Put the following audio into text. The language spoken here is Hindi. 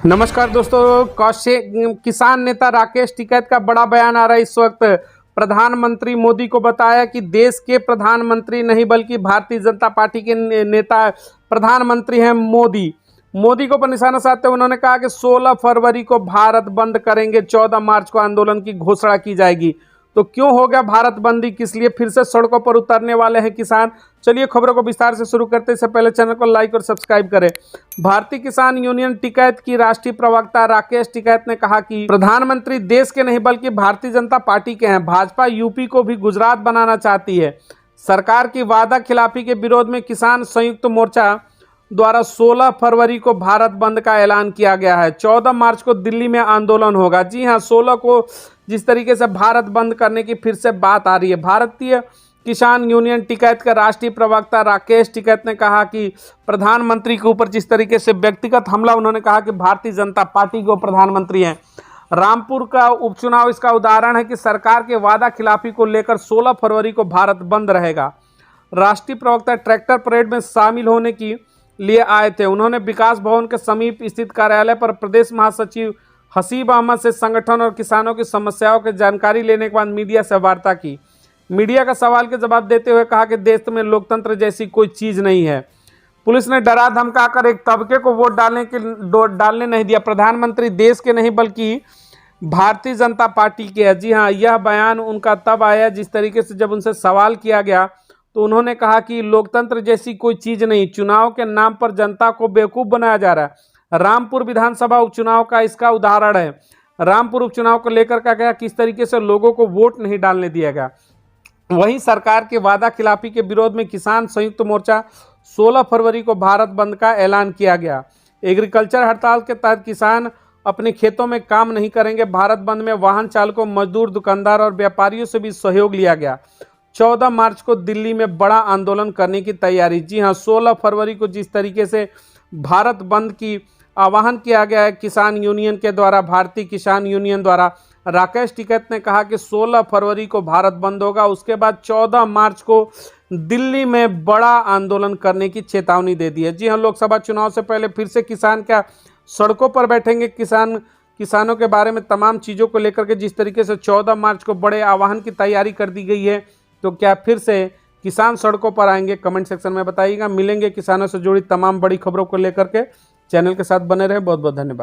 नमस्कार दोस्तों, किसान नेता राकेश टिकैत का बड़ा बयान आ रहा है इस वक्त। प्रधानमंत्री मोदी को बताया कि देश के प्रधानमंत्री नहीं बल्कि भारतीय जनता पार्टी के नेता प्रधानमंत्री हैं मोदी को पर निशाना साधते हुए उन्होंने कहा कि 16 फरवरी को भारत बंद करेंगे, 14 मार्च को आंदोलन की घोषणा की जाएगी। तो क्यों हो गया भारत बंदी, किस लिए फिर से सड़कों पर उतरने वाले हैं किसान? चलिए खबरों को विस्तार से शुरू करते हैं। इससे पहले चैनल को लाइक और सब्सक्राइब करें। भारतीय किसान यूनियन टिकैत की राष्ट्रीय प्रवक्ता राकेश टिकैत ने कहा कि प्रधानमंत्री देश के नहीं बल्कि भारतीय जनता पार्टी के हैं। भाजपा यूपी को भी गुजरात बनाना चाहती है। सरकार की वादा खिलाफी के विरोध में किसान संयुक्त मोर्चा द्वारा 16 फरवरी को भारत बंद का ऐलान किया गया है। 14 मार्च को दिल्ली में आंदोलन होगा। जी हां, 16 को जिस तरीके से भारत बंद करने की फिर से बात आ रही है। भारतीय किसान यूनियन टिकैत का राष्ट्रीय प्रवक्ता राकेश टिकैत ने कहा कि प्रधानमंत्री के ऊपर जिस तरीके से व्यक्तिगत हमला, उन्होंने कहा कि भारतीय जनता पार्टी को प्रधानमंत्री हैं। रामपुर का उपचुनाव इसका उदाहरण है कि सरकार के वादा खिलाफी को लेकर 16 फरवरी को भारत बंद रहेगा। राष्ट्रीय प्रवक्ता ट्रैक्टर परेड में शामिल होने की लिए आए थे। उन्होंने विकास भवन के समीप स्थित कार्यालय पर प्रदेश महासचिव हसीब अहमद से संगठन और किसानों की समस्याओं की जानकारी लेने के बाद मीडिया से वार्ता की। मीडिया का सवाल के जवाब देते हुए कहा कि देश में लोकतंत्र जैसी कोई चीज नहीं है। पुलिस ने डरा धमकाकर एक तबके को वोट डालने नहीं दिया। प्रधानमंत्री देश के नहीं बल्कि भारतीय जनता पार्टी के है। जी हाँ, यह बयान उनका तब आया जिस तरीके से जब उनसे सवाल किया गया तो उन्होंने कहा कि लोकतंत्र जैसी कोई चीज नहीं, चुनाव के नाम पर जनता को बेवकूफ बनाया जा रहा है। रामपुर विधानसभा उपचुनाव का इसका उदाहरण है। रामपुर उपचुनाव को लेकर कहा गया किस तरीके से लोगों को वोट नहीं डालने दिया गया। वहीं सरकार के वादा खिलाफी के विरोध में किसान संयुक्त मोर्चा 16 फरवरी को भारत बंद का ऐलान किया गया। एग्रीकल्चर हड़ताल के तहत किसान अपने खेतों में काम नहीं करेंगे। भारत बंद में वाहन चालकों, मजदूर, दुकानदार और व्यापारियों से भी सहयोग लिया गया। 14 मार्च को दिल्ली में बड़ा आंदोलन करने की तैयारी। जी हां, 16 फरवरी को जिस तरीके से भारत बंद की आह्वान किया गया है किसान यूनियन के द्वारा, भारतीय किसान यूनियन द्वारा, राकेश टिकैत ने कहा कि 16 फरवरी को भारत बंद होगा। उसके बाद 14 मार्च को दिल्ली में बड़ा आंदोलन करने की चेतावनी दे दी है। जी हां, लोकसभा चुनाव से पहले फिर से किसान क्या सड़कों पर बैठेंगे? किसानों के बारे में तमाम चीज़ों को लेकर के जिस तरीके से 14 मार्च को बड़े आह्वान की तैयारी कर दी गई है, तो क्या फिर से किसान सड़कों पर आएंगे? कमेंट सेक्शन में बताइएगा। मिलेंगे किसानों से जुड़ी तमाम बड़ी खबरों को लेकर के। चैनल के साथ बने रहे। बहुत बहुत धन्यवाद।